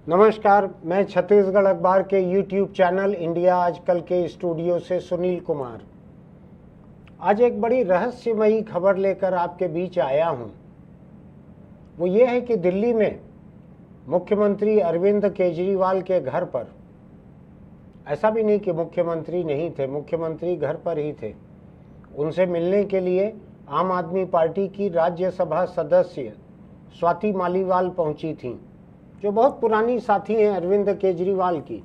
नमस्कार, मैं छत्तीसगढ़ अखबार के YouTube चैनल इंडिया आजकल के स्टूडियो से सुनील कुमार आज एक बड़ी रहस्यमयी खबर लेकर आपके बीच आया हूं। वो ये है कि दिल्ली में मुख्यमंत्री अरविंद केजरीवाल के घर पर, ऐसा भी नहीं कि मुख्यमंत्री नहीं थे, मुख्यमंत्री घर पर ही थे, उनसे मिलने के लिए आम आदमी पार्टी की राज्यसभा सदस्य स्वाति मालीवाल पहुंची थीं, जो बहुत पुरानी साथी हैं अरविंद केजरीवाल की।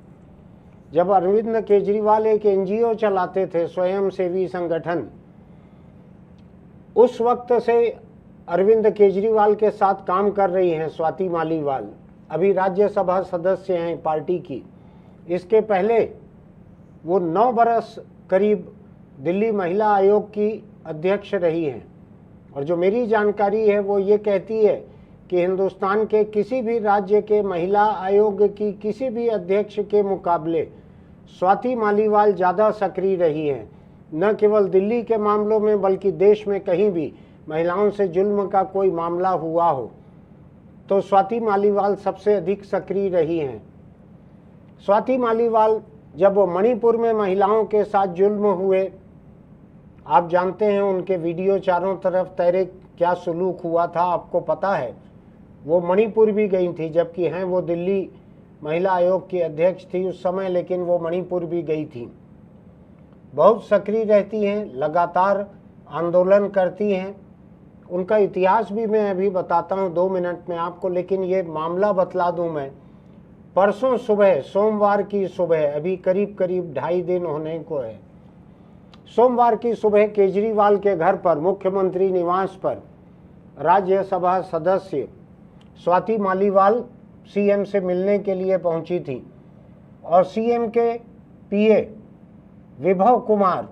जब अरविंद केजरीवाल एक एनजीओ चलाते थे, स्वयंसेवी संगठन, उस वक्त से अरविंद केजरीवाल के साथ काम कर रही हैं स्वाति मालीवाल। अभी राज्यसभा सदस्य हैं पार्टी की। इसके पहले वो 9 बरस करीब दिल्ली महिला आयोग की अध्यक्ष रही हैं। और जो मेरी जानकारी है वो ये कहती है कि हिंदुस्तान के किसी भी राज्य के महिला आयोग की किसी भी अध्यक्ष के मुकाबले स्वाति मालीवाल ज़्यादा सक्रिय रही हैं। न केवल दिल्ली के मामलों में बल्कि देश में कहीं भी महिलाओं से जुल्म का कोई मामला हुआ हो तो स्वाति मालीवाल सबसे अधिक सक्रिय रही हैं। स्वाति मालीवाल जब वो मणिपुर में महिलाओं के साथ जुल्म हुए, आप जानते हैं उनके वीडियो चारों तरफ तैरे, क्या सलूक हुआ था आपको पता है। वो मणिपुर भी गई थी, जबकि हैं वो दिल्ली महिला आयोग की अध्यक्ष थी उस समय, लेकिन वो मणिपुर भी गई थी। बहुत सक्रिय रहती हैं, लगातार आंदोलन करती हैं। उनका इतिहास भी मैं अभी बताता हूँ 2 मिनट में आपको, लेकिन ये मामला बतला दूँ मैं। परसों सुबह, सोमवार की सुबह, अभी करीब 2.5 दिन होने को है, सोमवार की सुबह केजरीवाल के घर पर, मुख्यमंत्री निवास पर, राज्यसभा सदस्य स्वाति मालीवाल सीएम से मिलने के लिए पहुंची थी। और सीएम के पीए विभव कुमार,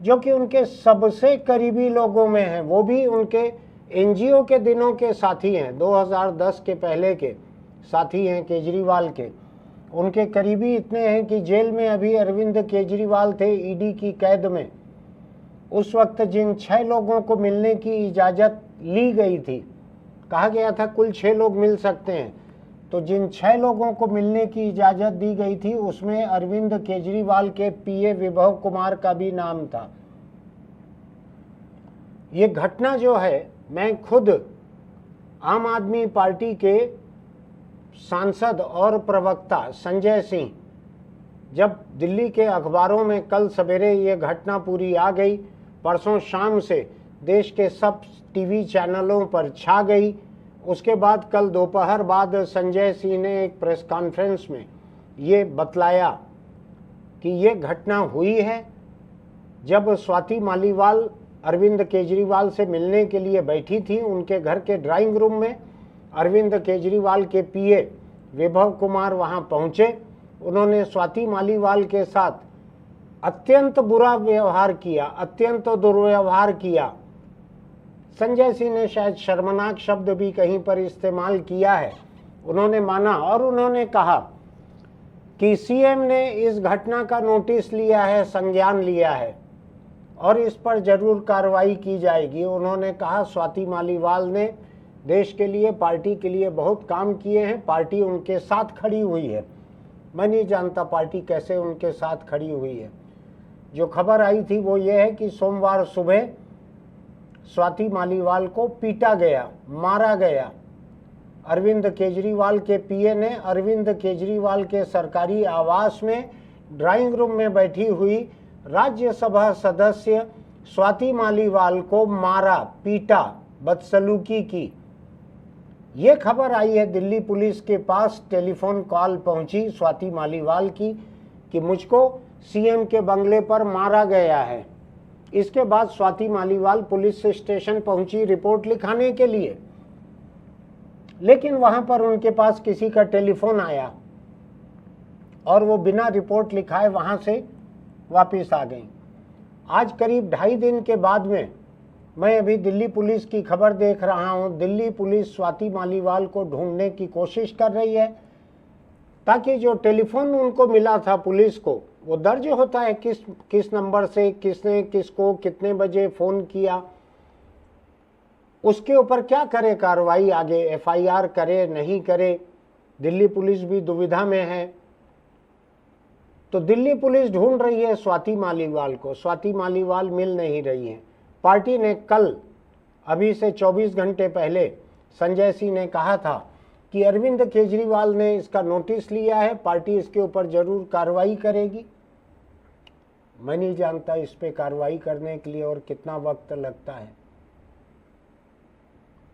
जो कि उनके सबसे करीबी लोगों में हैं, वो भी उनके एनजीओ के दिनों के साथी हैं, 2010 के पहले के साथी हैं केजरीवाल के। उनके करीबी इतने हैं कि जेल में अभी अरविंद केजरीवाल थे, ईडी की कैद में। उस वक्त जिन 6 लोगों को मिलने की इजाज़त ली गई थी, कहा गया था कुल 6 लोग मिल सकते हैं, तो जिन 6 लोगों को मिलने की इजाज़त दी गई थी उसमें अरविंद केजरीवाल के पीए विभव कुमार का भी नाम था। ये घटना जो है, मैं खुद आम आदमी पार्टी के सांसद और प्रवक्ता संजय सिंह, जब दिल्ली के अखबारों में कल सवेरे ये घटना पूरी आ गई, परसों शाम से देश के सब टीवी चैनलों पर छा गई। उसके बाद कल दोपहर बाद संजय सिंह ने एक प्रेस कॉन्फ्रेंस में ये बतलाया कि ये घटना हुई है जब स्वाति मालीवाल अरविंद केजरीवाल से मिलने के लिए बैठी थी। उनके घर के ड्राइंग रूम में अरविंद केजरीवाल के पीए विभव कुमार वहां पहुंचे। उन्होंने स्वाति मालीवाल के साथ अत्यंत बुरा व्यवहार किया, अत्यंत दुर्व्यवहार किया। संजय सिंह ने शायद शर्मनाक शब्द भी कहीं पर इस्तेमाल किया है। उन्होंने माना और उन्होंने कहा कि सीएम ने इस घटना का नोटिस लिया है, संज्ञान लिया है और इस पर जरूर कार्रवाई की जाएगी। उन्होंने कहा स्वाति मालीवाल ने देश के लिए, पार्टी के लिए बहुत काम किए हैं, पार्टी उनके साथ खड़ी हुई है। मैं नहीं जानता पार्टी कैसे उनके साथ खड़ी हुई है। जो खबर आई थी वो ये है कि सोमवार सुबह स्वाति मालीवाल को पीटा गया, मारा गया। अरविंद केजरीवाल के पीए ने अरविंद केजरीवाल के सरकारी आवास में ड्राइंग रूम में बैठी हुई राज्यसभा सदस्य स्वाति मालीवाल को मारा, पीटा, बदसलूकी की। ये खबर आई है, दिल्ली पुलिस के पास टेलीफोन कॉल पहुंची स्वाति मालीवाल की कि मुझको सीएम के बंगले पर मारा गया है। इसके बाद स्वाति मालीवाल पुलिस स्टेशन पहुंची रिपोर्ट लिखाने के लिए, लेकिन वहां पर उनके पास किसी का टेलीफोन आया और वो बिना रिपोर्ट लिखाए वहां से वापस आ गई। आज करीब 2.5 दिन के बाद में मैं अभी दिल्ली पुलिस की खबर देख रहा हूं। दिल्ली पुलिस स्वाति मालीवाल को ढूंढने की कोशिश कर रही है ताकि जो टेलीफोन उनको मिला था पुलिस को, वो दर्ज होता है किस नंबर से किसने किसको कितने बजे फ़ोन किया, उसके ऊपर क्या करे कार्रवाई आगे, एफआईआर करे नहीं करे, दिल्ली पुलिस भी दुविधा में है। तो दिल्ली पुलिस ढूंढ रही है स्वाति मालीवाल को, स्वाति मालीवाल मिल नहीं रही है। पार्टी ने कल, अभी से 24 घंटे पहले, संजय सिंह ने कहा था कि अरविंद केजरीवाल ने इसका नोटिस लिया है, पार्टी इसके ऊपर जरूर कार्रवाई करेगी। मैं नहीं जानता इस पे कार्रवाई करने के लिए और कितना वक्त लगता है।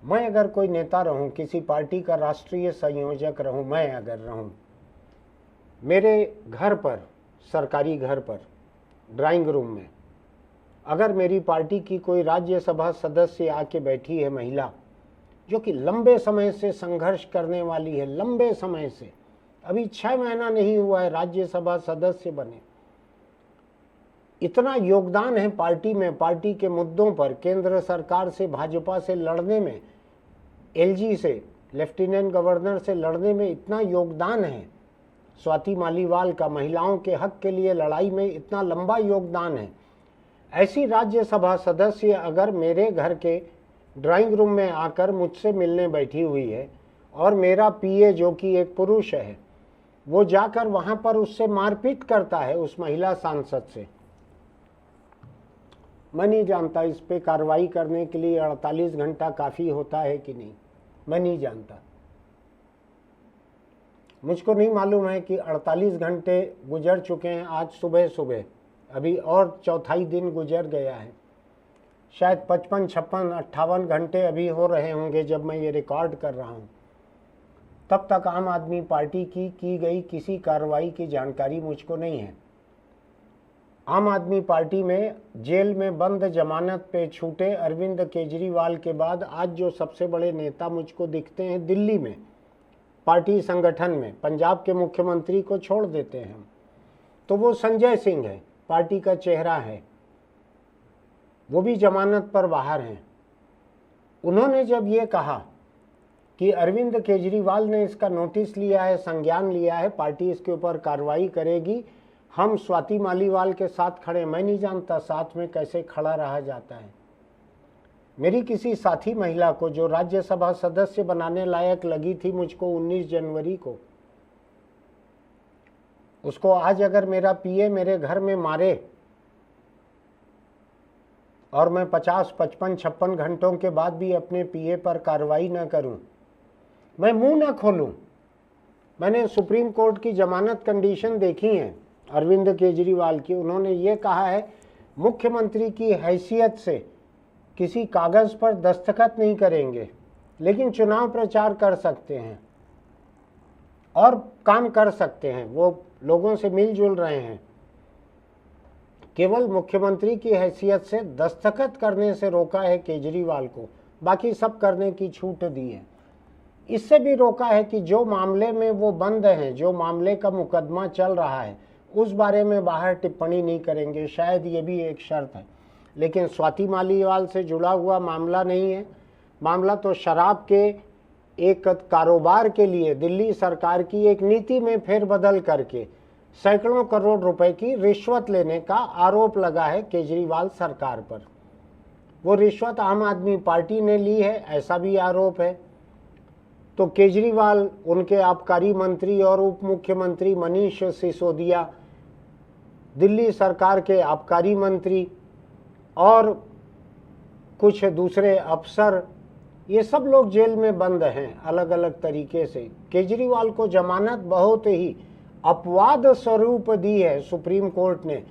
मैं अगर कोई नेता रहूं, किसी पार्टी का राष्ट्रीय संयोजक रहूं, मैं अगर रहूं, मेरे घर पर, सरकारी घर पर, ड्राइंग रूम में अगर मेरी पार्टी की कोई राज्यसभा सदस्य आके बैठी है, महिला, जो कि लंबे समय से संघर्ष करने वाली है, लंबे समय से, अभी 6 महीना नहीं हुआ है राज्यसभा सदस्य बने, इतना योगदान है पार्टी में, पार्टी के मुद्दों पर, केंद्र सरकार से, भाजपा से लड़ने में, एलजी से, लेफ्टिनेंट गवर्नर से लड़ने में इतना योगदान है स्वाति मालीवाल का, महिलाओं के हक के लिए लड़ाई में इतना लंबा योगदान है। ऐसी राज्यसभा सदस्य अगर मेरे घर के ड्राइंग रूम में आकर मुझसे मिलने बैठी हुई है और मेरा पीए जो कि एक पुरुष है, वो जाकर वहां पर उससे मारपीट करता है, उस महिला सांसद से, मैं नहीं जानता इस पे कार्रवाई करने के लिए 48 घंटा काफ़ी होता है कि नहीं, मैं नहीं जानता। मुझको नहीं मालूम है कि 48 घंटे गुजर चुके हैं आज सुबह सुबह, अभी और चौथाई दिन गुजर गया है, शायद 55, 56, 58 घंटे अभी हो रहे होंगे जब मैं ये रिकॉर्ड कर रहा हूँ। तब तक आम आदमी पार्टी की गई किसी कार्रवाई की जानकारी मुझको नहीं है। आम आदमी पार्टी में जेल में बंद, जमानत पे छूटे अरविंद केजरीवाल के बाद आज जो सबसे बड़े नेता मुझको दिखते हैं दिल्ली में, पार्टी संगठन में, पंजाब के मुख्यमंत्री को छोड़ देते हैं, तो वो संजय सिंह है, पार्टी का चेहरा है, वो भी जमानत पर बाहर हैं। उन्होंने जब ये कहा कि अरविंद केजरीवाल ने इसका नोटिस लिया है, संज्ञान लिया है, पार्टी इसके ऊपर कार्रवाई करेगी, हम स्वाति मालीवाल के साथ खड़े, मैं नहीं जानता साथ में कैसे खड़ा रहा जाता है। मेरी किसी साथी महिला को जो राज्यसभा सदस्य बनाने लायक लगी थी मुझको 19 जनवरी को, उसको आज अगर मेरा पीए मेरे घर में मारे और मैं 50, 55, 56 घंटों के बाद भी अपने पीए पर कार्रवाई न करूं, मैं मुंह न खोलूं। मैंने सुप्रीम कोर्ट की जमानत कंडीशन देखी है अरविंद केजरीवाल की, उन्होंने ये कहा है मुख्यमंत्री की हैसियत से किसी कागज पर दस्तखत नहीं करेंगे, लेकिन चुनाव प्रचार कर सकते हैं और काम कर सकते हैं, वो लोगों से मिलजुल रहे हैं। केवल मुख्यमंत्री की हैसियत से दस्तखत करने से रोका है केजरीवाल को, बाकी सब करने की छूट दी है। इससे भी रोका है कि जो मामले में वो बंद हैं, जो मामले का मुकदमा चल रहा है, उस बारे में बाहर टिप्पणी नहीं करेंगे, शायद ये भी एक शर्त है। लेकिन स्वाति मालीवाल से जुड़ा हुआ मामला नहीं है, मामला तो शराब के एक कारोबार के लिए दिल्ली सरकार की एक नीति में फेरबदल करके सैकड़ों करोड़ रुपए की रिश्वत लेने का आरोप लगा है केजरीवाल सरकार पर। वो रिश्वत आम आदमी पार्टी ने ली है, ऐसा भी आरोप है। तो केजरीवाल, उनके आबकारी मंत्री और उप मुख्यमंत्री मनीष सिसोदिया, दिल्ली सरकार के आबकारी मंत्री और कुछ दूसरे अफसर, ये सब लोग जेल में बंद हैं अलग अलग तरीके से। केजरीवाल को जमानत बहुत ही अपवाद स्वरूप दी है सुप्रीम कोर्ट ने।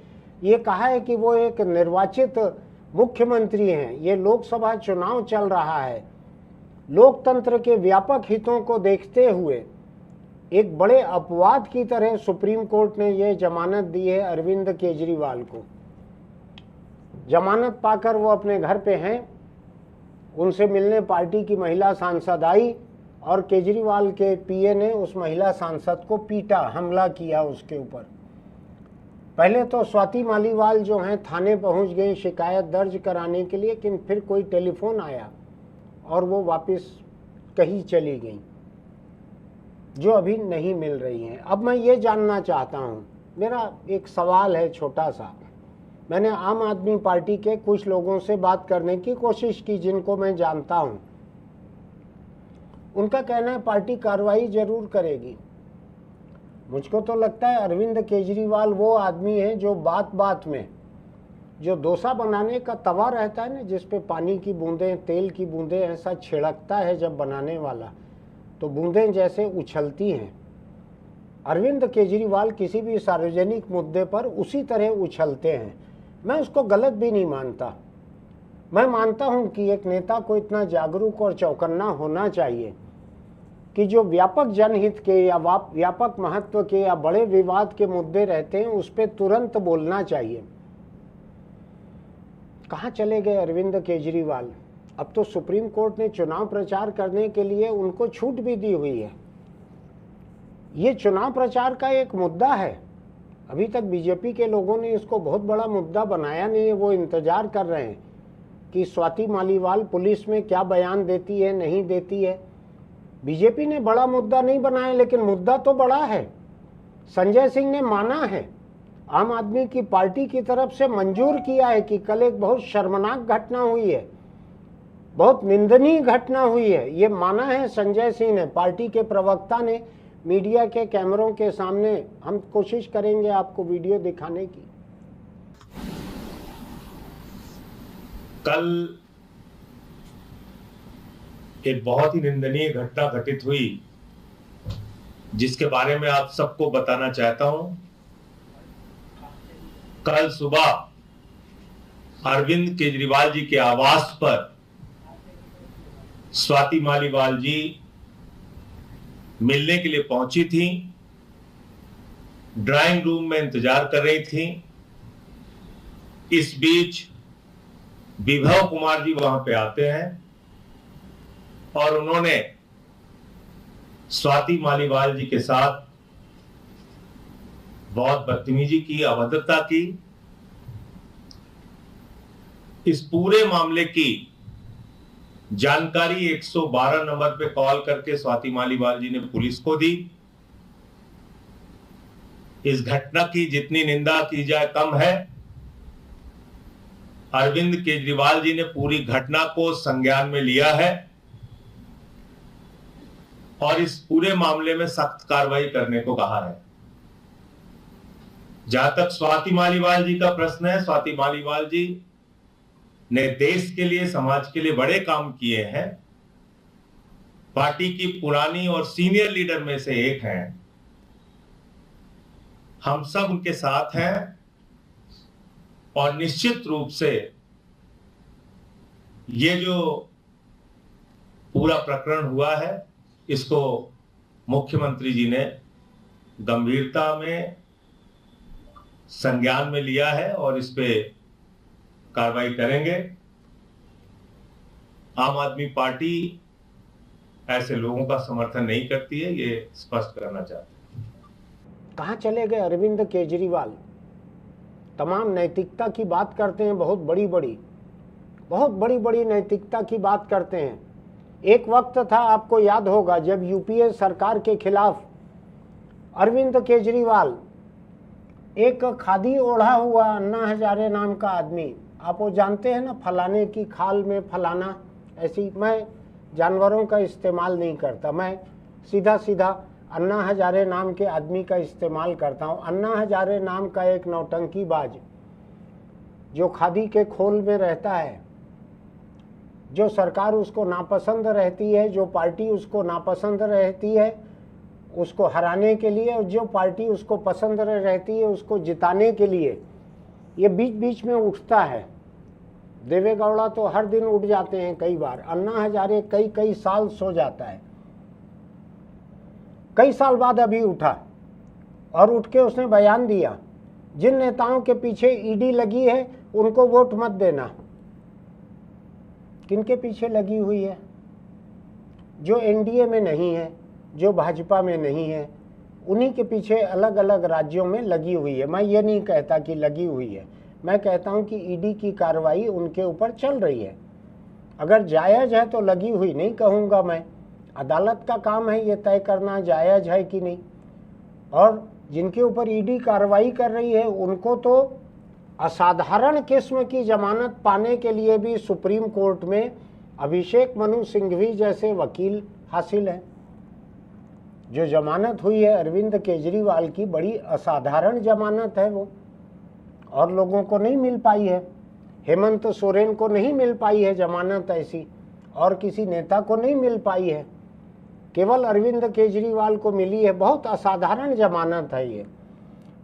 ये कहा है कि वो एक निर्वाचित मुख्यमंत्री हैं, ये लोकसभा चुनाव चल रहा है, लोकतंत्र के व्यापक हितों को देखते हुए एक बड़े अपवाद की तरह सुप्रीम कोर्ट ने ये जमानत दी है अरविंद केजरीवाल को। जमानत पाकर वो अपने घर पे हैं, उनसे मिलने पार्टी की महिला सांसद आई और केजरीवाल के पीए ने उस महिला सांसद को पीटा, हमला किया उसके ऊपर। पहले तो स्वाति मालीवाल जो हैं थाने पहुंच गई शिकायत दर्ज कराने के लिए, लेकिन फिर कोई टेलीफोन आया और वो वापस कहीं चली गई, जो अभी नहीं मिल रही हैं। अब मैं ये जानना चाहता हूँ, मेरा एक सवाल है छोटा सा। मैंने आम आदमी पार्टी के कुछ लोगों से बात करने की कोशिश की जिनको मैं जानता हूँ, उनका कहना है पार्टी कार्रवाई जरूर करेगी। मुझको तो लगता है अरविंद केजरीवाल वो आदमी है जो बात बात में जो डोसा बनाने का तवा रहता है ना, जिस पे पानी की बूंदें, तेल की बूंदें ऐसा छिड़कता है जब बनाने वाला, तो बूंदें जैसे उछलती हैं। अरविंद केजरीवाल किसी भी सार्वजनिक मुद्दे पर उसी तरह उछलते हैं। मैं उसको गलत भी नहीं मानता। मैं मानता हूं कि एक नेता को इतना जागरूक और चौकन्ना होना चाहिए कि जो व्यापक जनहित के या व्यापक महत्व के या बड़े विवाद के मुद्दे रहते हैं उस पर तुरंत बोलना चाहिए। कहाँ चले गए अरविंद केजरीवाल? अब तो सुप्रीम कोर्ट ने चुनाव प्रचार करने के लिए उनको छूट भी दी हुई है। ये चुनाव प्रचार का एक मुद्दा है। अभी तक बीजेपी के लोगों ने इसको बहुत बड़ा मुद्दा बनाया नहीं है। वो इंतजार कर रहे हैं कि स्वाति मालीवाल पुलिस में क्या बयान देती है, नहीं देती है। बीजेपी ने बड़ा मुद्दा नहीं बनाया, लेकिन मुद्दा तो बड़ा है। संजय सिंह ने माना है, आम आदमी की पार्टी की तरफ से मंजूर किया है कि कल एक बहुत शर्मनाक घटना हुई है, बहुत निंदनीय घटना हुई है। ये माना है संजय सिंह ने, पार्टी के प्रवक्ता ने मीडिया के कैमरों के सामने। हम कोशिश करेंगे आपको वीडियो दिखाने की। कल एक बहुत ही निंदनीय घटना घटित हुई जिसके बारे में आप सबको बताना चाहता हूं। कल सुबह अरविंद केजरीवाल जी के आवास पर स्वाति मालीवाल जी मिलने के लिए पहुंची थी, ड्राइंग रूम में इंतजार कर रही थी। इस बीच विभव कुमार जी वहां पे आते हैं और उन्होंने स्वाति मालीवाल जी के साथ बहुत बदतमीजी की, अभद्रता की। इस पूरे मामले की जानकारी 112 नंबर पे कॉल करके स्वाति मालीवाल जी ने पुलिस को दी। इस घटना की जितनी निंदा की जाए कम है। अरविंद केजरीवाल जी ने पूरी घटना को संज्ञान में लिया है और इस पूरे मामले में सख्त कार्रवाई करने को कहा है। जहां तक स्वाति मालीवाल जी का प्रश्न है, स्वाति मालीवाल जी ने देश के लिए, समाज के लिए बड़े काम किए हैं। पार्टी की पुरानी और सीनियर लीडर में से एक हैं। हम सब उनके साथ हैं और निश्चित रूप से ये जो पूरा प्रकरण हुआ है इसको मुख्यमंत्री जी ने गंभीरता में संज्ञान में लिया है और इस पे कार्रवाई करेंगे। आम आदमी पार्टी ऐसे लोगों का समर्थन नहीं करती है, ये स्पष्ट करना चाहते हैं। कहाँ चले गए अरविंद केजरीवाल? तमाम नैतिकता की बात करते हैं, बहुत बड़ी बड़ी नैतिकता की बात करते हैं। एक वक्त था, आपको याद होगा, जब यूपीए सरकार के खिलाफ अरविंद केजरीवाल, एक खादी ओढ़ा हुआ अन्ना हजारे नाम का आदमी, आप वो जानते हैं ना, फलाने की खाल में फलाना, ऐसी। मैं जानवरों का इस्तेमाल नहीं करता, मैं सीधा अन्ना हजारे नाम के आदमी का इस्तेमाल करता हूँ। अन्ना हजारे नाम का एक नौटंकीबाज जो खादी के खोल में रहता है, जो सरकार उसको नापसंद रहती है, जो पार्टी उसको नापसंद रहती है, उसको हराने के लिए, और जो पार्टी उसको पसंद रहती है उसको जिताने के लिए ये बीच बीच में उठता है। देवे गौड़ा तो हर दिन उठ जाते हैं कई बार, अन्ना हजारे कई साल सो जाता है। कई साल बाद अभी उठा और उठ के उसने बयान दिया, जिन नेताओं के पीछे ईडी लगी है उनको वोट मत देना। किनके पीछे लगी हुई है? जो एनडीए में नहीं है, जो भाजपा में नहीं है, उन्हीं के पीछे अलग अलग राज्यों में लगी हुई है। मैं ये नहीं कहता कि लगी हुई है, मैं कहता हूं कि ईडी की कार्रवाई उनके ऊपर चल रही है। अगर जायज है तो लगी हुई नहीं कहूँगा मैं, अदालत का काम है ये तय करना जायज है कि नहीं। और जिनके ऊपर ईडी कार्रवाई कर रही है उनको तो असाधारण किस्म की जमानत पाने के लिए भी सुप्रीम कोर्ट में अभिषेक मनु सिंघवी जैसे वकील हासिल है। जो जमानत हुई है अरविंद केजरीवाल की, बड़ी असाधारण जमानत है वो, और लोगों को नहीं मिल पाई है। हेमंत सोरेन को नहीं मिल पाई है जमानत ऐसी, और किसी नेता को नहीं मिल पाई है, केवल अरविंद केजरीवाल को मिली है। बहुत असाधारण जमानत है ये।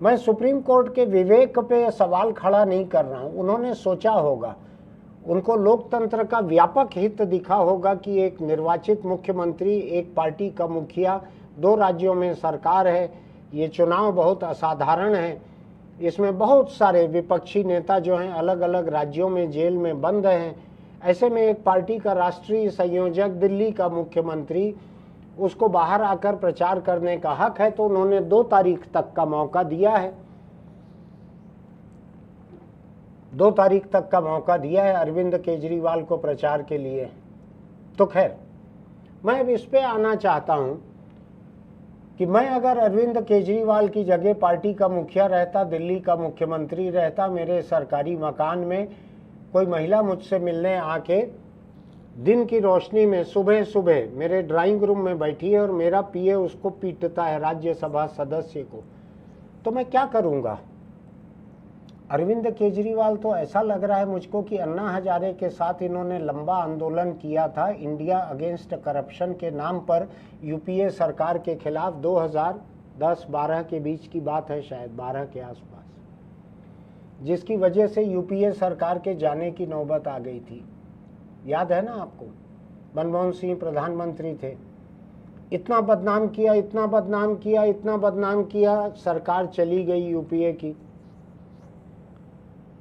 मैं सुप्रीम कोर्ट के विवेक पे सवाल खड़ा नहीं कर रहा हूँ। उन्होंने सोचा होगा, उनको लोकतंत्र का व्यापक हित दिखा होगा कि एक निर्वाचित मुख्यमंत्री, एक पार्टी का मुखिया, 2 राज्यों में सरकार है, ये चुनाव बहुत असाधारण है, इसमें बहुत सारे विपक्षी नेता जो हैं अलग अलग राज्यों में जेल में बंद हैं। ऐसे में एक पार्टी का राष्ट्रीय संयोजक, दिल्ली का मुख्यमंत्री, उसको बाहर आकर प्रचार करने का हक है, तो उन्होंने 2 तारीख तक का मौका दिया है। 2 तारीख तक का मौका दिया है अरविंद केजरीवाल को प्रचार के लिए। तो खैर, मैं अब इस पे आना चाहता हूं कि मैं अगर अरविंद केजरीवाल की जगह पार्टी का मुखिया रहता, दिल्ली का मुख्यमंत्री रहता, मेरे सरकारी मकान में कोई महिला मुझसे मिलने आके दिन की रोशनी में सुबह सुबह मेरे ड्राइंग रूम में बैठी है और मेरा पीए उसको पीटता है, राज्यसभा सदस्य को, तो मैं क्या करूंगा? अरविंद केजरीवाल तो ऐसा लग रहा है मुझको कि अन्ना हजारे के साथ इन्होंने लंबा आंदोलन किया था इंडिया अगेंस्ट करप्शन के नाम पर, यूपीए सरकार के खिलाफ। 2010-12 के बीच की बात है, शायद 12 के आसपास, जिसकी वजह से यूपीए सरकार के जाने की नौबत आ गई थी। याद है ना आपको? मनमोहन सिंह प्रधानमंत्री थे, इतना बदनाम किया, इतना बदनाम किया, इतना बदनाम किया, सरकार चली गई यूपीए की।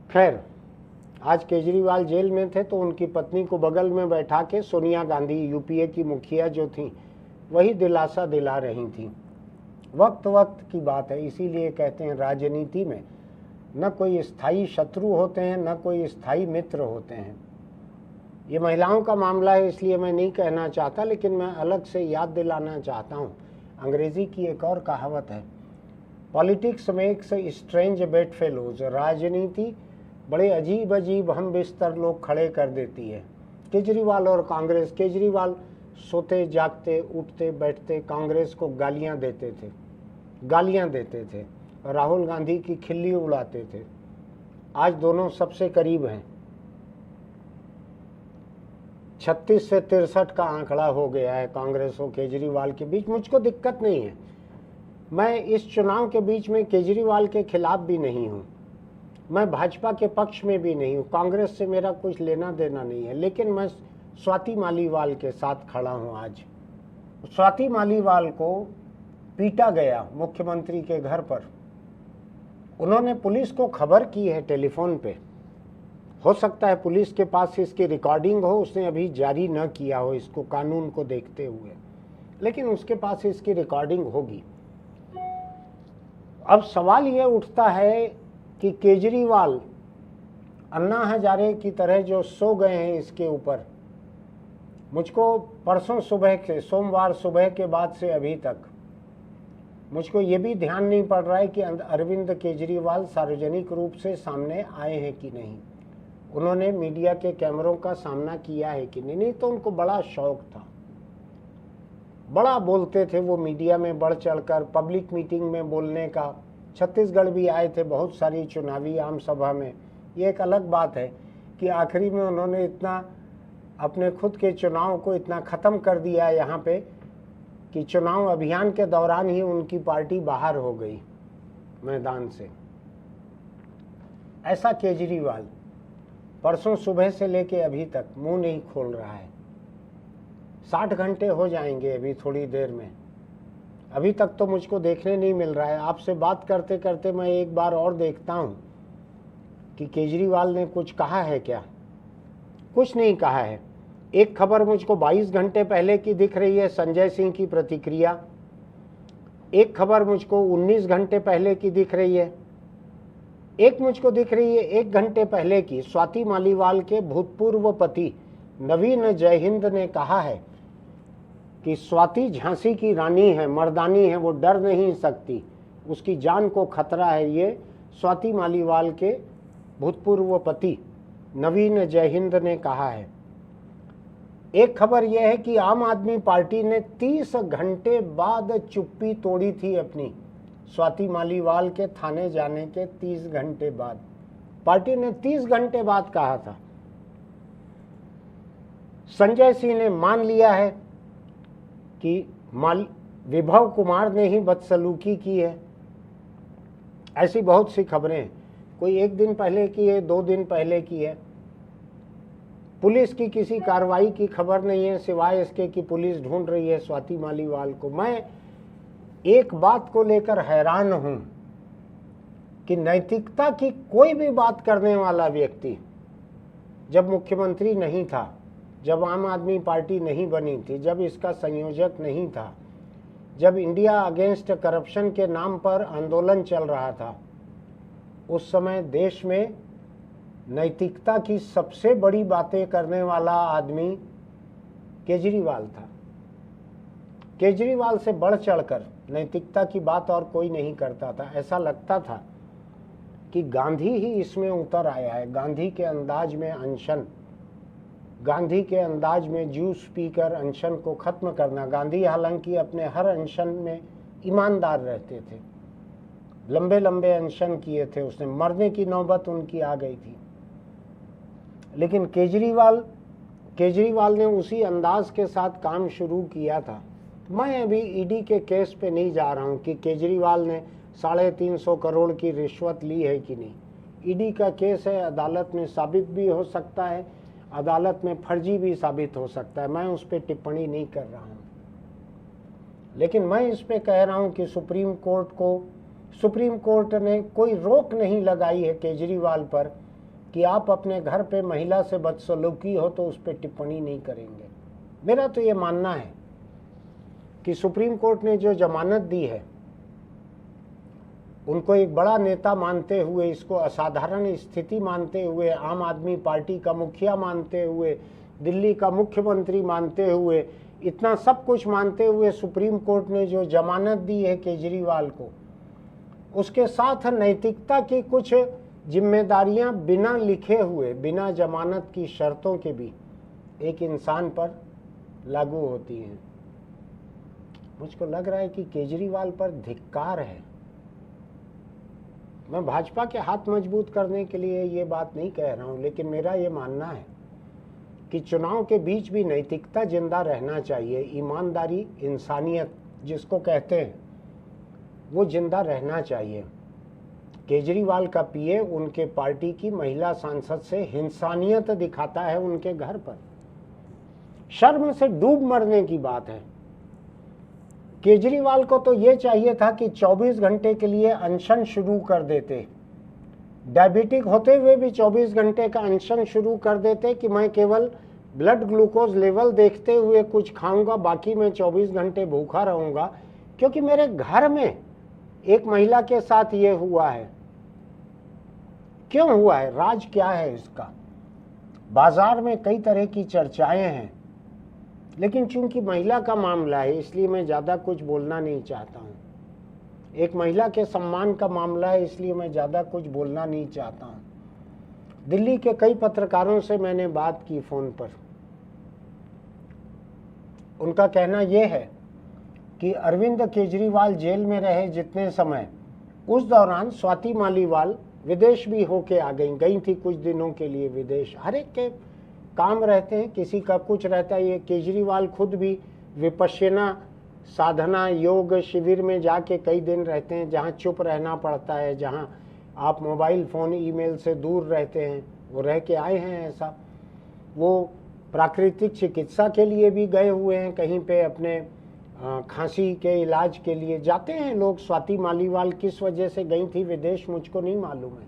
खैर, आज केजरीवाल जेल में थे तो उनकी पत्नी को बगल में बैठा के सोनिया गांधी, यूपीए की मुखिया जो थी, वही दिलासा दिला रही थी। वक्त वक्त की बात है, इसीलिए कहते हैं राजनीति में न कोई स्थायी शत्रु होते हैं, न कोई स्थायी मित्र होते हैं। ये महिलाओं का मामला है इसलिए मैं नहीं कहना चाहता, लेकिन मैं अलग से याद दिलाना चाहता हूँ। अंग्रेजी की एक और कहावत है, politics makes strange bed fellows. राजनीति बड़े अजीब अजीब हम बिस्तर लोग खड़े कर देती है। केजरीवाल और कांग्रेस, केजरीवाल सोते जागते उठते बैठते कांग्रेस को गालियां देते थे, राहुल गांधी की खिल्ली उड़ाते थे। आज दोनों सबसे करीब हैं। 36 से 63 का आंकड़ा हो गया है कांग्रेस और केजरीवाल के बीच। मुझको दिक्कत नहीं है, मैं इस चुनाव के बीच में केजरीवाल के खिलाफ भी नहीं हूँ, मैं भाजपा के पक्ष में भी नहीं हूँ, कांग्रेस से मेरा कुछ लेना देना नहीं है, लेकिन मैं स्वाति मालीवाल के साथ खड़ा हूँ। आज स्वाति मालीवाल को पीटा गया मुख्यमंत्री के घर पर, उन्होंने पुलिस को खबर की है टेलीफोन पे। हो सकता है पुलिस के पास इसकी रिकॉर्डिंग हो, उसने अभी जारी न किया हो इसको कानून को देखते हुए, लेकिन उसके पास इसकी रिकॉर्डिंग होगी। अब सवाल ये उठता है कि केजरीवाल अन्ना हजारे की तरह जो सो गए हैं इसके ऊपर। मुझको परसों सुबह से, सोमवार सुबह के बाद से अभी तक मुझको ये भी ध्यान नहीं पड़ रहा है कि अरविंद केजरीवाल सार्वजनिक रूप से सामने आए हैं कि नहीं, उन्होंने मीडिया के कैमरों का सामना किया है कि नहीं। तो उनको बड़ा शौक था, बड़ा बोलते थे वो मीडिया में बढ़ चढ़कर, पब्लिक मीटिंग में बोलने का। छत्तीसगढ़ भी आए थे बहुत सारी चुनावी आम सभा में। ये एक अलग बात है कि आखिरी में उन्होंने इतना अपने खुद के चुनाव को इतना ख़त्म कर दिया यहाँ पे कि चुनाव अभियान के दौरान ही उनकी पार्टी बाहर हो गई मैदान से। ऐसा केजरीवाल परसों सुबह से लेके अभी तक मुंह नहीं खोल रहा है। 60 घंटे हो जाएंगे अभी थोड़ी देर में, अभी तक तो मुझको देखने नहीं मिल रहा है। आपसे बात करते करते मैं एक बार और देखता हूँ कि केजरीवाल ने कुछ कहा है क्या। कुछ नहीं कहा है। एक खबर मुझको 22 घंटे पहले की दिख रही है, संजय सिंह की प्रतिक्रिया। एक खबर मुझको 19 घंटे पहले की दिख रही है। एक मुझको दिख रही है 1 घंटे पहले की, स्वाति मालीवाल के भूतपूर्व पति नवीन जयहिंद ने कहा है कि स्वाति झांसी की रानी है, मर्दानी है, वो डर नहीं सकती, उसकी जान को खतरा है। ये स्वाति मालीवाल के भूतपूर्व पति नवीन जयहिंद ने कहा है। एक खबर यह है कि आम आदमी पार्टी ने 30 घंटे बाद चुप्पी तोड़ी थी अपनी। स्वाति मालीवाल के थाने जाने के 30 घंटे बाद पार्टी ने 30 घंटे बाद कहा था। संजय सिंह ने मान लिया है कि विभव कुमार ने ही बदसलूकी की है। ऐसी बहुत सी खबरें, कोई एक दिन पहले की है, 2 दिन पहले की है। पुलिस की किसी कार्रवाई की खबर नहीं है सिवाय इसके कि पुलिस ढूंढ रही है स्वाति मालीवाल को। मैं एक बात को लेकर हैरान हूं कि नैतिकता की कोई भी बात करने वाला व्यक्ति जब मुख्यमंत्री नहीं था, जब आम आदमी पार्टी नहीं बनी थी, जब इसका संयोजक नहीं था, जब इंडिया अगेंस्ट करप्शन के नाम पर आंदोलन चल रहा था, उस समय देश में नैतिकता की सबसे बड़ी बातें करने वाला आदमी केजरीवाल था। केजरीवाल से बढ़ चढ़कर नैतिकता की बात और कोई नहीं करता था। ऐसा लगता था कि गांधी ही इसमें उतर आया है। गांधी के अंदाज में अनशन, गांधी के अंदाज में जूस पीकर अनशन को खत्म करना। गांधी हालांकि अपने हर अनशन में ईमानदार रहते थे, लंबे लंबे अनशन किए थे उसने, मरने की नौबत उनकी आ गई थी। लेकिन केजरीवाल ने उसी अंदाज के साथ काम शुरू किया था। मैं अभी ईडी के केस पे नहीं जा रहा हूं कि केजरीवाल ने 350 करोड़ की रिश्वत ली है कि नहीं। ईडी का केस है, अदालत में साबित भी हो सकता है, अदालत में फर्जी भी साबित हो सकता है। मैं उस पर टिप्पणी नहीं कर रहा हूं, लेकिन मैं इस पे कह रहा हूं कि सुप्रीम कोर्ट ने कोई रोक नहीं लगाई है केजरीवाल पर कि आप अपने घर पे महिला से बदसलूकी हो तो उस पर टिप्पणी नहीं करेंगे। मेरा तो ये मानना है कि सुप्रीम कोर्ट ने जो जमानत दी है, उनको एक बड़ा नेता मानते हुए, इसको असाधारण स्थिति मानते हुए, आम आदमी पार्टी का मुखिया मानते हुए, दिल्ली का मुख्यमंत्री मानते हुए, इतना सब कुछ मानते हुए सुप्रीम कोर्ट ने जो जमानत दी है केजरीवाल को, उसके साथ नैतिकता की कुछ जिम्मेदारियां बिना लिखे हुए, बिना जमानत की शर्तों के भी एक इंसान पर लागू होती हैं। मुझको लग रहा है कि केजरीवाल पर धिक्कार है। मैं भाजपा के हाथ मजबूत करने के लिए ये बात नहीं कह रहा हूं, लेकिन मेरा ये मानना है कि चुनाव के बीच भी नैतिकता जिंदा रहना चाहिए। ईमानदारी, इंसानियत जिसको कहते हैं, वो जिंदा रहना चाहिए। केजरीवाल का पीए उनके पार्टी की महिला सांसद से हिंसानियत दिखाता है उनके घर पर। शर्म से डूब मरने की बात है। केजरीवाल को तो ये चाहिए था कि 24 घंटे के लिए अनशन शुरू कर देते, डायबिटिक होते हुए भी 24 घंटे का अनशन शुरू कर देते कि मैं केवल ब्लड ग्लूकोज लेवल देखते हुए कुछ खाऊंगा, बाकी मैं 24 घंटे भूखा रहूंगा, क्योंकि मेरे घर में एक महिला के साथ ये हुआ है। क्यों हुआ है, राज क्या है इसका? बाजार में कई तरह की चर्चाएं हैं, लेकिन चूंकि महिला का मामला है इसलिए मैं ज़्यादा कुछ बोलना नहीं चाहता हूँ। एक महिला के सम्मान का मामला है इसलिए मैं ज़्यादा कुछ बोलना नहीं चाहता हूँ। दिल्ली के कई पत्रकारों से मैंने बात की फ़ोन पर। उनका कहना यह है कि अरविंद केजरीवाल जेल में रहे जितने समय, उस दौरान स्वाति मालीवाल विदेश भी होके आ गई थी कुछ दिनों के लिए विदेश। हर एक के काम रहते हैं, किसी का कुछ रहता है। ये केजरीवाल खुद भी विपश्यना साधना योग शिविर में जाके कई दिन रहते हैं, जहाँ चुप रहना पड़ता है, जहाँ आप मोबाइल फ़ोन ईमेल से दूर रहते हैं, वो रह के आए हैं। ऐसा वो प्राकृतिक चिकित्सा के लिए भी गए हुए हैं, कहीं पे अपने खांसी के इलाज के लिए जाते हैं लोग। स्वाति मालीवाल किस वजह से गई थी विदेश मुझको नहीं मालूम है,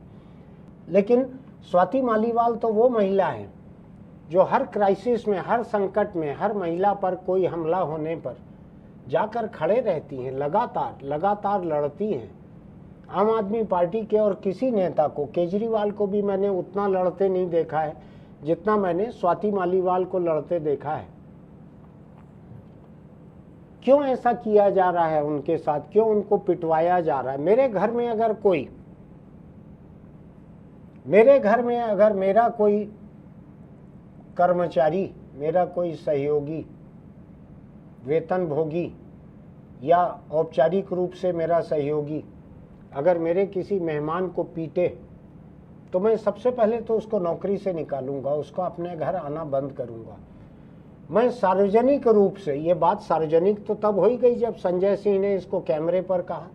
लेकिन स्वाति मालीवाल तो वो महिला है जो हर क्राइसिस में, हर संकट में, हर महिला पर कोई हमला होने पर जाकर खड़े रहती हैं, लगातार लड़ती हैं। आम आदमी पार्टी के और किसी नेता को, केजरीवाल को भी मैंने उतना लड़ते नहीं देखा है जितना मैंने स्वाति मालीवाल को लड़ते देखा है। क्यों ऐसा किया जा रहा है उनके साथ, क्यों उनको पिटवाया जा रहा है? मेरे घर में अगर मेरा कोई कर्मचारी मेरा कोई सहयोगी, वेतन भोगी या औपचारिक रूप से मेरा सहयोगी अगर मेरे किसी मेहमान को पीटे तो मैं सबसे पहले तो उसको नौकरी से निकालूंगा, उसको अपने घर आना बंद करूंगा। मैं सार्वजनिक रूप से, ये बात सार्वजनिक तो तब हो ही गई जब संजय सिंह ने इसको कैमरे पर कहा,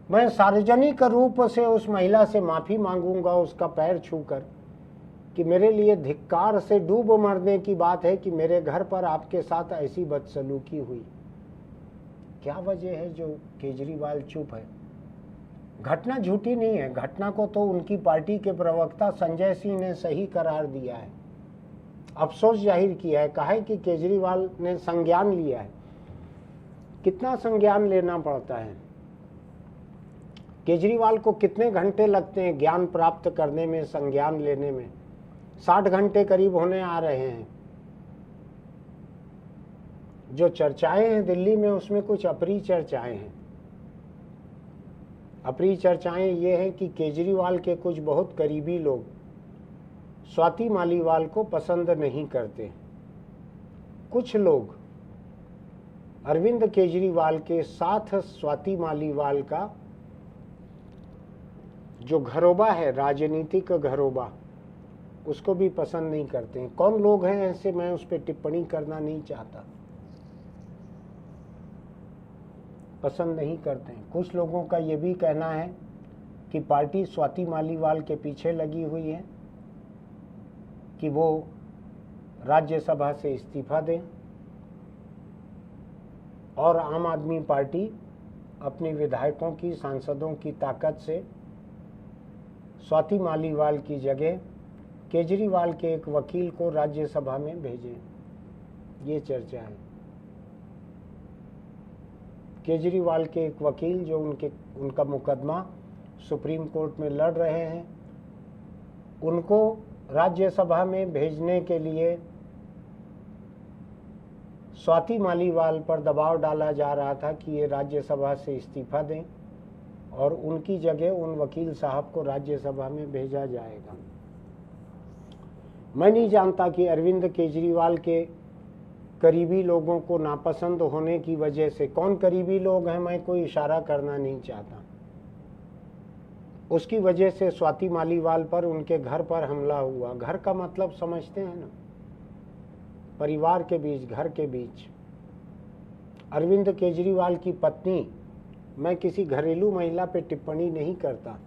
मैं सार्वजनिक रूप से उस महिला से माफ़ी मांगूंगा, उसका पैर छूकर, कि मेरे लिए धिक्कार से डूब मरने की बात है कि मेरे घर पर आपके साथ ऐसी बदसलूकी हुई। क्या वजह है जो केजरीवाल चुप है? घटना झूठी नहीं है, घटना को तो उनकी पार्टी के प्रवक्ता संजय सिंह ने सही करार दिया है, अफसोस जाहिर किया है, कहा है कि केजरीवाल ने संज्ञान लिया है। कितना संज्ञान लेना पड़ता है? केजरीवाल को कितने घंटे लगते हैं ज्ञान प्राप्त करने में, संज्ञान लेने में? 60 घंटे करीब होने आ रहे हैं। जो चर्चाएं हैं दिल्ली में उसमें कुछ अप्रिय चर्चाएं हैं। अप्रिय चर्चाएं ये हैं कि केजरीवाल के कुछ बहुत करीबी लोग स्वाति मालीवाल को पसंद नहीं करते। कुछ लोग अरविंद केजरीवाल के साथ स्वाति मालीवाल का जो घरोबा है, राजनीतिक घरोबा, उसको भी पसंद नहीं करते हैं। कौन लोग हैं ऐसे, मैं उस पर टिप्पणी करना नहीं चाहता, पसंद नहीं करते हैं। कुछ लोगों का ये भी कहना है कि पार्टी स्वाति मालीवाल के पीछे लगी हुई है कि वो राज्यसभा से इस्तीफा दें और आम आदमी पार्टी अपने विधायकों की, सांसदों की ताकत से स्वाति मालीवाल की जगह केजरीवाल के एक वकील को राज्यसभा में भेजें। ये चर्चा है। केजरीवाल के एक वकील जो उनका मुकदमा सुप्रीम कोर्ट में लड़ रहे हैं, उनको राज्यसभा में भेजने के लिए स्वाति मालीवाल पर दबाव डाला जा रहा था कि ये राज्यसभा से इस्तीफा दें और उनकी जगह उन वकील साहब को राज्यसभा में भेजा जाएगा। मैं नहीं जानता कि अरविंद केजरीवाल के करीबी लोगों को नापसंद होने की वजह से, कौन करीबी लोग हैं मैं कोई इशारा करना नहीं चाहता, उसकी वजह से स्वाति मालीवाल पर, उनके घर पर हमला हुआ। घर का मतलब समझते हैं ना, परिवार के बीच, घर के बीच। अरविंद केजरीवाल की पत्नी, मैं किसी घरेलू महिला पे टिप्पणी नहीं करता,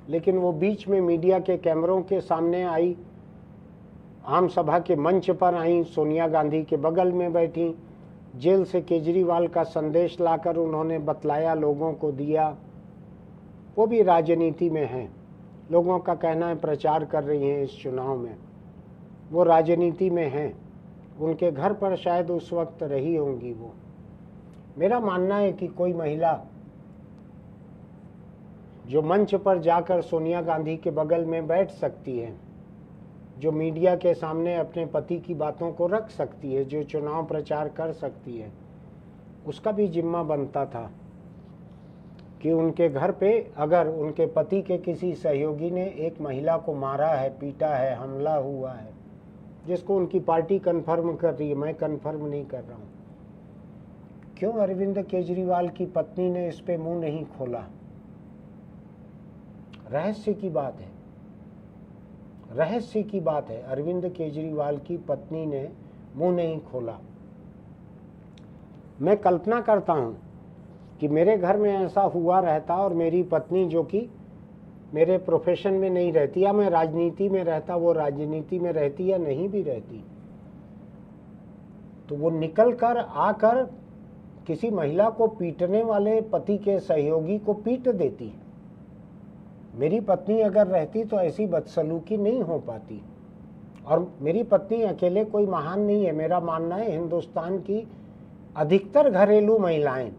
लेकिन वो बीच में मीडिया के कैमरों के सामने आई, आम सभा के मंच पर आई, सोनिया गांधी के बगल में बैठी, जेल से केजरीवाल का संदेश लाकर उन्होंने बतलाया, लोगों को दिया। वो भी राजनीति में हैं, लोगों का कहना है प्रचार कर रही हैं इस चुनाव में, वो राजनीति में हैं। उनके घर पर शायद उस वक्त रही होंगी वो। मेरा मानना है कि कोई महिला जो मंच पर जाकर सोनिया गांधी के बगल में बैठ सकती है, जो मीडिया के सामने अपने पति की बातों को रख सकती है, जो चुनाव प्रचार कर सकती है, उसका भी जिम्मा बनता था कि उनके घर पे अगर उनके पति के किसी सहयोगी ने एक महिला को मारा है, पीटा है, हमला हुआ है, जिसको उनकी पार्टी कंफर्म कर रही है, मैं कंफर्म नहीं कर रहा हूँ, क्यों अरविंद केजरीवाल की पत्नी ने इस पे मुंह नहीं खोला? रहस्य की बात है, रहस्य की बात है। अरविंद केजरीवाल की पत्नी ने मुंह नहीं खोला। मैं कल्पना करता हूं कि मेरे घर में ऐसा हुआ रहता और मेरी पत्नी, जो कि मेरे प्रोफेशन में नहीं रहती, या मैं राजनीति में रहता, वो राजनीति में रहती या नहीं भी रहती, तो वो निकल कर आकर किसी महिला को पीटने वाले पति के सहयोगी को पीट देती। मेरी पत्नी अगर रहती तो ऐसी बदसलूकी नहीं हो पाती। और मेरी पत्नी अकेले कोई महान नहीं है। मेरा मानना है हिंदुस्तान की अधिकतर घरेलू महिलाएं,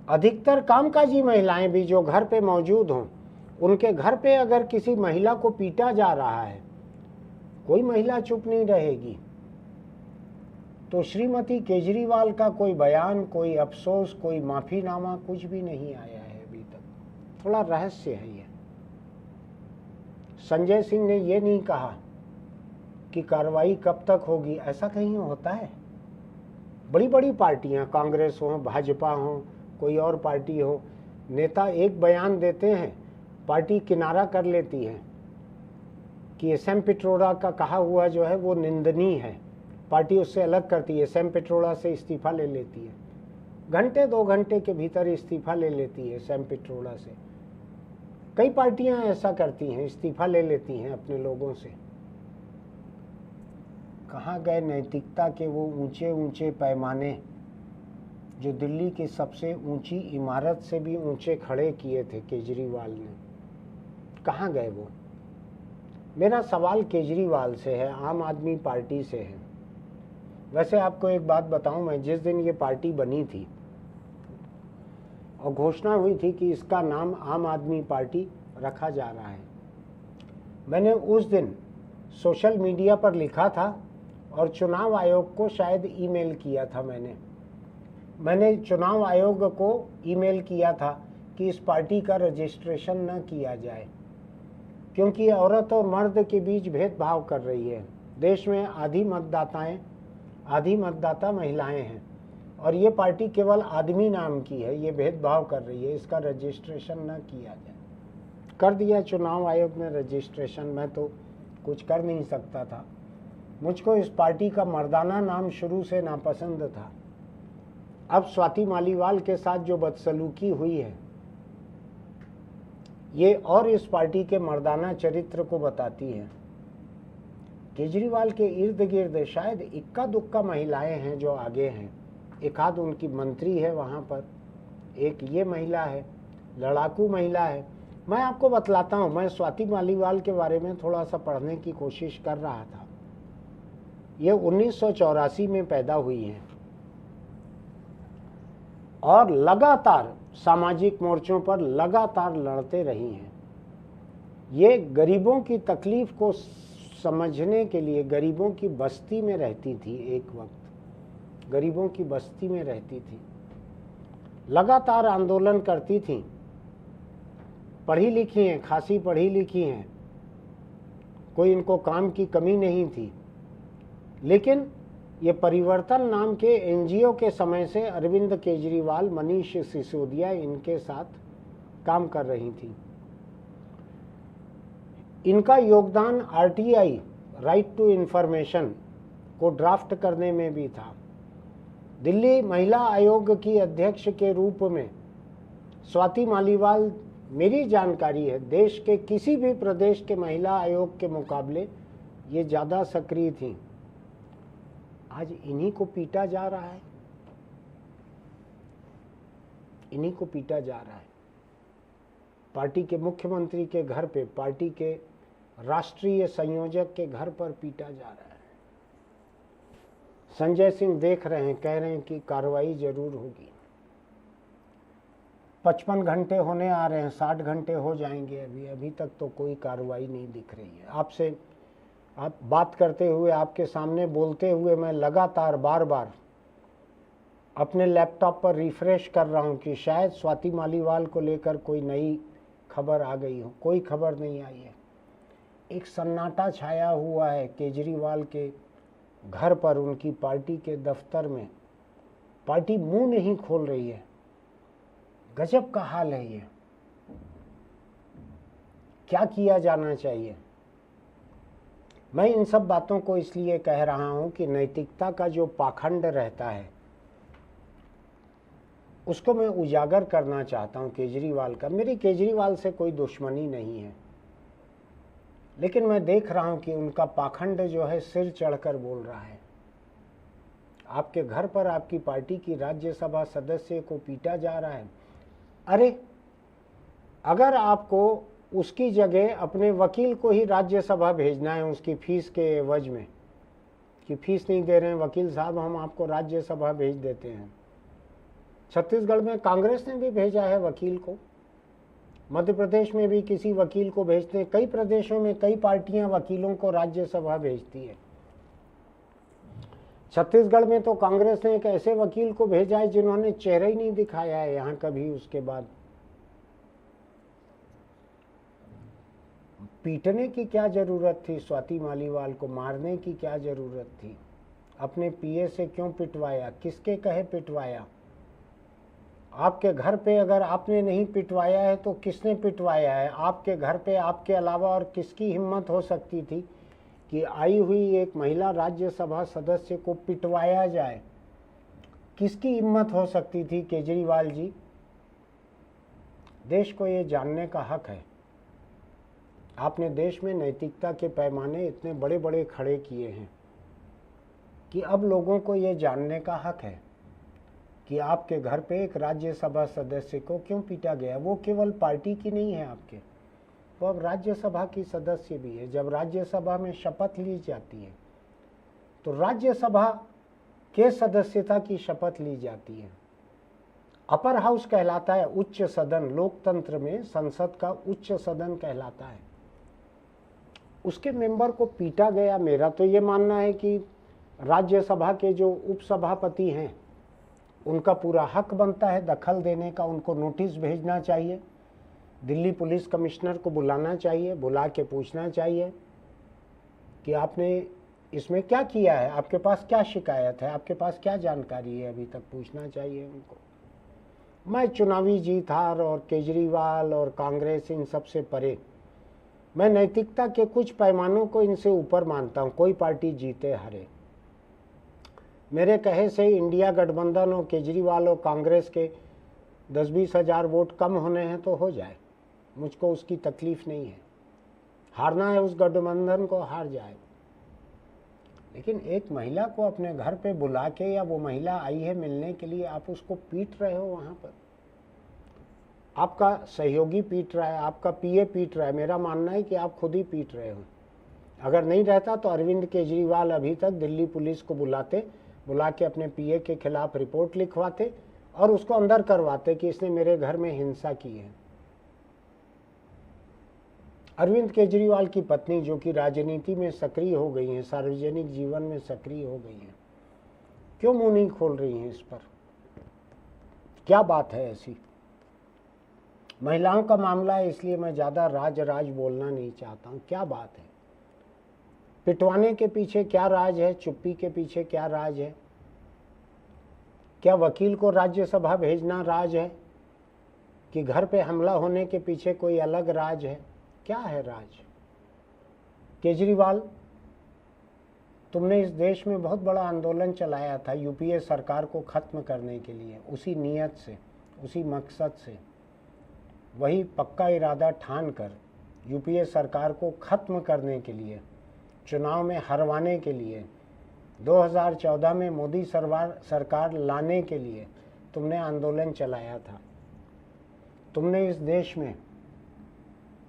अधिकतर कामकाजी महिलाएं भी जो घर पे मौजूद हों, उनके घर पे अगर किसी महिला को पीटा जा रहा है, कोई महिला चुप नहीं रहेगी। तो श्रीमती केजरीवाल का कोई बयान, कोई अफसोस, कोई माफीनामा कुछ भी नहीं आया है अभी तक। थोड़ा रहस्य है ये। संजय सिंह ने ये नहीं कहा कि कार्रवाई कब तक होगी, ऐसा कहीं होता है? बड़ी बड़ी पार्टियां, कांग्रेस हो, भाजपा हो, कोई और पार्टी हो, नेता एक बयान देते हैं, पार्टी किनारा कर लेती है कि एसएम पित्रोड़ा का कहा हुआ जो है वो निंदनीय है, पार्टी उससे अलग करती है, एसएम पित्रोड़ा से इस्तीफा ले लेती है, घंटे 2 घंटे के भीतर इस्तीफा ले लेती है एसएम पित्रोड़ा से। कई पार्टियां ऐसा करती हैं, इस्तीफा ले लेती हैं अपने लोगों से। कहाँ गए नैतिकता के वो ऊंचे ऊंचे पैमाने जो दिल्ली की सबसे ऊंची इमारत से भी ऊंचे खड़े किए थे केजरीवाल ने, कहाँ गए वो? मेरा सवाल केजरीवाल से है, आम आदमी पार्टी से है। वैसे आपको एक बात बताऊं, मैं जिस दिन ये पार्टी बनी थी और घोषणा हुई थी कि इसका नाम आम आदमी पार्टी रखा जा रहा है, मैंने उस दिन सोशल मीडिया पर लिखा था और चुनाव आयोग को शायद ईमेल किया था। मैंने चुनाव आयोग को ईमेल किया था कि इस पार्टी का रजिस्ट्रेशन न किया जाए, क्योंकि औरत और मर्द के बीच भेदभाव कर रही है। देश में आधी मतदाता महिलाएं हैं और ये पार्टी केवल आदमी नाम की है, ये भेदभाव कर रही है, इसका रजिस्ट्रेशन न किया जाए। कर दिया चुनाव आयोग ने रजिस्ट्रेशन, मैं तो कुछ कर नहीं सकता था। मुझको इस पार्टी का मर्दाना नाम शुरू से नापसंद था। अब स्वाति मालीवाल के साथ जो बदसलूकी हुई है ये और इस पार्टी के मर्दाना चरित्र को बताती है। केजरीवाल के इर्द गिर्द शायद इक्का दुक्का महिलाएं हैं जो आगे हैं, एक आध उनकी मंत्री है वहाँ पर, एक ये महिला है, लड़ाकू महिला है। मैं आपको बतलाता हूँ, मैं स्वाति मालीवाल के बारे में थोड़ा सा पढ़ने की कोशिश कर रहा था। ये 1984 में पैदा हुई हैं और लगातार सामाजिक मोर्चों पर लगातार लड़ते रही हैं। ये गरीबों की तकलीफ को समझने के लिए गरीबों की बस्ती में रहती थी, एक वक्त गरीबों की बस्ती में रहती थी, लगातार आंदोलन करती थी, पढ़ी लिखी हैं, खासी पढ़ी लिखी हैं, कोई इनको काम की कमी नहीं थी। लेकिन ये परिवर्तन नाम के एनजीओ के समय से अरविंद केजरीवाल, मनीष सिसोदिया इनके साथ काम कर रही थी। इनका योगदान आरटीआई, राइट टू इंफॉर्मेशन, को ड्राफ्ट करने में भी था। दिल्ली महिला आयोग की अध्यक्ष के रूप में स्वाति मालीवाल, मेरी जानकारी है, देश के किसी भी प्रदेश के महिला आयोग के मुकाबले ये ज़्यादा सक्रिय थी। आज इन्हीं को पीटा जा रहा है, इन्हीं को पीटा जा रहा है। पार्टी के मुख्यमंत्री के घर पे, पार्टी के राष्ट्रीय संयोजक के घर पर पीटा जा रहा है। संजय सिंह देख रहे हैं, कह रहे हैं कि कार्रवाई जरूर होगी। 55 घंटे होने आ रहे हैं, 60 घंटे हो जाएंगे, अभी तक तो कोई कार्रवाई नहीं दिख रही है। आपसे आप बात करते हुए, आपके सामने बोलते हुए मैं लगातार बार बार अपने लैपटॉप पर रिफ्रेश कर रहा हूं कि शायद स्वाति मालीवाल को लेकर कोई नई खबर आ गई हो। कोई खबर नहीं आई है। एक सन्नाटा छाया हुआ है केजरीवाल के घर पर, उनकी पार्टी के दफ्तर में। पार्टी मुंह नहीं खोल रही है। गजब का हाल है ये। क्या किया जाना चाहिए? मैं इन सब बातों को इसलिए कह रहा हूं कि नैतिकता का जो पाखंड रहता है उसको मैं उजागर करना चाहता हूं केजरीवाल का। मेरी केजरीवाल से कोई दुश्मनी नहीं है, लेकिन मैं देख रहा हूं कि उनका पाखंड जो है सिर चढ़कर बोल रहा है। आपके घर पर आपकी पार्टी की राज्यसभा सदस्य को पीटा जा रहा है। अरे, अगर आपको उसकी जगह अपने वकील को ही राज्यसभा भेजना है उसकी फीस के एवज में, कि फीस नहीं दे रहे हैं वकील साहब, हम आपको राज्यसभा भेज देते हैं। छत्तीसगढ़ में कांग्रेस ने भी भेजा है वकील को, मध्य प्रदेश में भी किसी वकील को भेजते हैं। कई प्रदेशों में कई पार्टियां वकीलों को राज्यसभा भेजती है। छत्तीसगढ़ में तो कांग्रेस ने एक ऐसे वकील को भेजा है जिन्होंने चेहरा ही नहीं दिखाया है यहाँ कभी। उसके बाद पीटने की क्या ज़रूरत थी? स्वाति मालीवाल को मारने की क्या ज़रूरत थी? अपने पीए से क्यों पिटवाया? किसके कहे पिटवाया? आपके घर पे अगर आपने नहीं पिटवाया है तो किसने पिटवाया है? आपके घर पे आपके अलावा और किसकी हिम्मत हो सकती थी कि आई हुई एक महिला राज्यसभा सदस्य को पिटवाया जाए? किसकी हिम्मत हो सकती थी? केजरीवाल जी, देश को ये जानने का हक है। आपने देश में नैतिकता के पैमाने इतने बड़े बड़े खड़े किए हैं कि अब लोगों को ये जानने का हक है कि आपके घर पे एक राज्यसभा सदस्य को क्यों पीटा गया। वो केवल पार्टी की नहीं है आपके, वो अब राज्यसभा की सदस्य भी है। जब राज्यसभा में शपथ ली जाती है तो राज्यसभा के सदस्यता की शपथ ली जाती है। अपर हाउस कहलाता है उच्च सदन, लोकतंत्र में संसद का उच्च सदन कहलाता है। उसके मेंबर को पीटा गया। मेरा तो ये मानना है कि राज्यसभा के जो उपसभापति हैं उनका पूरा हक बनता है दखल देने का। उनको नोटिस भेजना चाहिए, दिल्ली पुलिस कमिश्नर को बुलाना चाहिए, बुला के पूछना चाहिए कि आपने इसमें क्या किया है, आपके पास क्या शिकायत है, आपके पास क्या जानकारी है, अभी तक पूछना चाहिए उनको। मैं चुनावी जीत हार और केजरीवाल और कांग्रेस इन सब से परे, मैं नैतिकता के कुछ पैमानों को इनसे ऊपर मानता हूँ। कोई पार्टी जीते हारे, मेरे कहे से इंडिया गठबंधन और केजरीवाल और कांग्रेस के 10-20 हज़ार वोट कम होने हैं तो हो जाए, मुझको उसकी तकलीफ नहीं है। हारना है उस गठबंधन को, हार जाए। लेकिन एक महिला को अपने घर पे बुला के, या वो महिला आई है मिलने के लिए, आप उसको पीट रहे हो वहाँ पर। आपका सहयोगी पीट रहा है, आपका पीए पीट रहा है। मेरा मानना है कि आप खुद ही पीट रहे हो। अगर नहीं रहता तो अरविंद केजरीवाल अभी तक दिल्ली पुलिस को बुला के अपने पीए के खिलाफ रिपोर्ट लिखवाते और उसको अंदर करवाते कि इसने मेरे घर में हिंसा की है। अरविंद केजरीवाल की पत्नी, जो कि राजनीति में सक्रिय हो गई हैं, सार्वजनिक जीवन में सक्रिय हो गई हैं, क्यों मुंह नहीं खोल रही हैं इस पर? क्या बात है ऐसी? महिलाओं का मामला है इसलिए मैं ज़्यादा राज बोलना नहीं चाहता हूँ। क्या बात है? पिटवाने के पीछे क्या राज है? चुप्पी के पीछे क्या राज है? क्या वकील को राज्यसभा भेजना राज है कि घर पे हमला होने के पीछे कोई अलग राज है? क्या है राज? केजरीवाल, तुमने इस देश में बहुत बड़ा आंदोलन चलाया था यूपीए सरकार को खत्म करने के लिए, उसी नीयत से, उसी मकसद से, वही पक्का इरादा ठान कर यूपीए सरकार को खत्म करने के लिए, चुनाव में हरवाने के लिए, 2014 में मोदी सरकार लाने के लिए तुमने आंदोलन चलाया था। तुमने इस देश में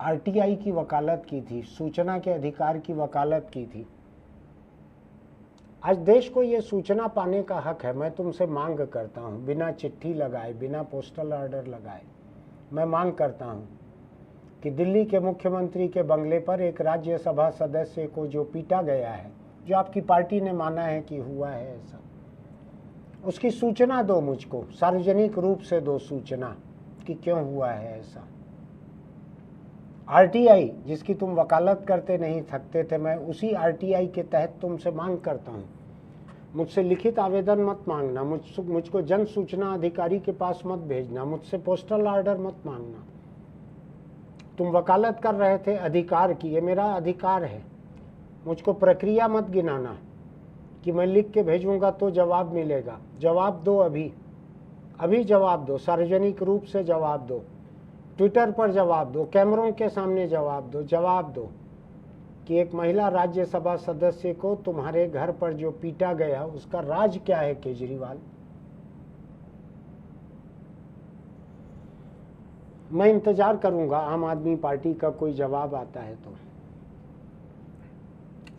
आरटीआई की वकालत की थी, सूचना के अधिकार की वकालत की थी। आज देश को ये सूचना पाने का हक है। मैं तुमसे मांग करता हूँ, बिना चिट्ठी लगाए, बिना पोस्टल ऑर्डर लगाए, मैं मांग करता हूँ कि दिल्ली के मुख्यमंत्री के बंगले पर एक राज्यसभा सदस्य को जो पीटा गया है, जो आपकी पार्टी ने माना है कि हुआ है ऐसा, उसकी सूचना दो मुझको, सार्वजनिक रूप से दो सूचना कि क्यों हुआ है ऐसा। आरटीआई जिसकी तुम वकालत करते नहीं थकते थे, मैं उसी आरटीआई के तहत तुमसे मांग करता हूँ। मुझसे लिखित आवेदन मत मांगना, मुझको जन सूचना अधिकारी के पास मत भेजना, मुझसे पोस्टल ऑर्डर मत मांगना। तुम वकालत कर रहे थे अधिकार की, ये मेरा अधिकार है। मुझको प्रक्रिया मत गिनाना कि मैं लिख के भेजूंगा तो जवाब मिलेगा। जवाब दो, अभी जवाब दो, सार्वजनिक रूप से जवाब दो, ट्विटर पर जवाब दो, कैमरों के सामने जवाब दो कि एक महिला राज्यसभा सदस्य को तुम्हारे घर पर जो पीटा गया उसका राज क्या है केजरीवाल। मैं इंतजार करूंगा आम आदमी पार्टी का कोई जवाब आता है तो।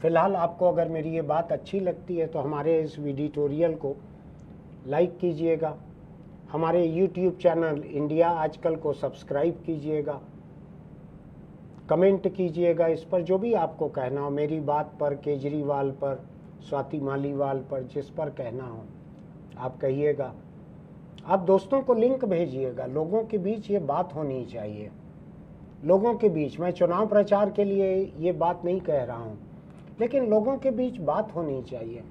फिलहाल आपको अगर मेरी ये बात अच्छी लगती है तो हमारे इस एडिटोरियल को लाइक कीजिएगा, हमारे YouTube चैनल इंडिया आजकल को सब्सक्राइब कीजिएगा, कमेंट कीजिएगा इस पर जो भी आपको कहना हो, मेरी बात पर, केजरीवाल पर, स्वाति मालीवाल पर, जिस पर कहना हो आप कहिएगा। आप दोस्तों को लिंक भेजिएगा, लोगों के बीच ये बात होनी चाहिए लोगों के बीच, मैं चुनाव प्रचार के लिए ये बात नहीं कह रहा हूं, लेकिन लोगों के बीच बात होनी चाहिए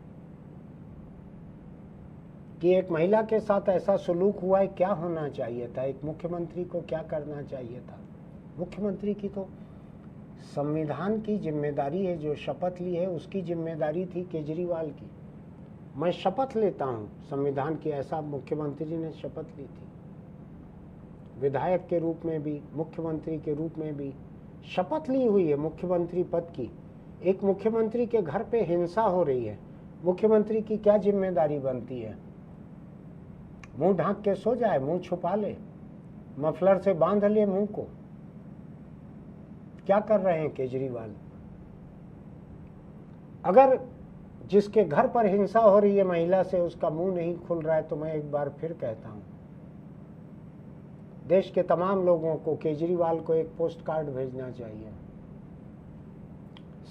कि एक महिला के साथ ऐसा सुलूक हुआ है, क्या होना चाहिए था, एक मुख्यमंत्री को क्या करना चाहिए था। मुख्यमंत्री की तो संविधान की जिम्मेदारी है, जो शपथ ली है उसकी जिम्मेदारी थी केजरीवाल की। मैं शपथ लेता हूं संविधान की, ऐसा मुख्यमंत्री ने शपथ ली थी। विधायक के रूप में भी, मुख्यमंत्री के रूप में भी शपथ ली हुई है मुख्यमंत्री पद की। एक मुख्यमंत्री के घर पे हिंसा हो रही है, मुख्यमंत्री की क्या जिम्मेदारी बनती है? मुंह ढांक के सो जाए, मुंह छुपा ले, मफलर से बांध ले मुंह को। क्या कर रहे हैं केजरीवाल? अगर जिसके घर पर हिंसा हो रही है महिला से, उसका मुंह नहीं खुल रहा है, तो मैं एक बार फिर कहता हूं, देश के तमाम लोगों को केजरीवाल को एक पोस्ट कार्ड भेजना चाहिए।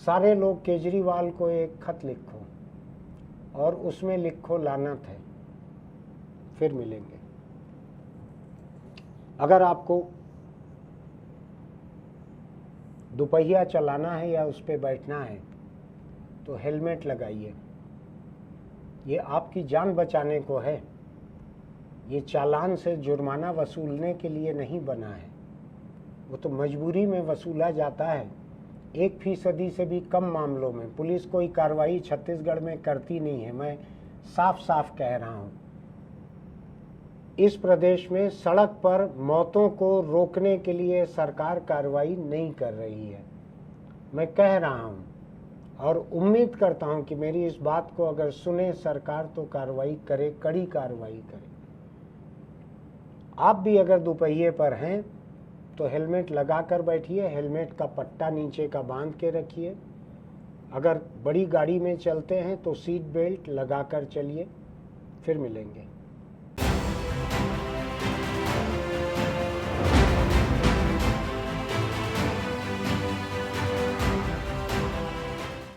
सारे लोग केजरीवाल को एक खत लिखो और उसमें लिखो लानत है। फिर मिलेंगे। अगर आपको दुपहिया चलाना है या उस पर बैठना है तो हेलमेट लगाइए। ये आपकी जान बचाने को है, ये चालान से जुर्माना वसूलने के लिए नहीं बना है। वो तो मजबूरी में वसूला जाता है। 1% से भी कम मामलों में पुलिस कोई कार्रवाई छत्तीसगढ़ में करती नहीं है। मैं साफ साफ कह रहा हूँ, इस प्रदेश में सड़क पर मौतों को रोकने के लिए सरकार कार्रवाई नहीं कर रही है। मैं कह रहा हूँ और उम्मीद करता हूँ कि मेरी इस बात को अगर सुने सरकार तो कार्रवाई करे, कड़ी कार्रवाई करे। आप भी अगर दोपहिए पर हैं तो हेलमेट लगा कर बैठिए, हेलमेट का पट्टा नीचे का बांध के रखिए। अगर बड़ी गाड़ी में चलते हैं तो सीट बेल्ट लगा कर चलिए। फिर मिलेंगे।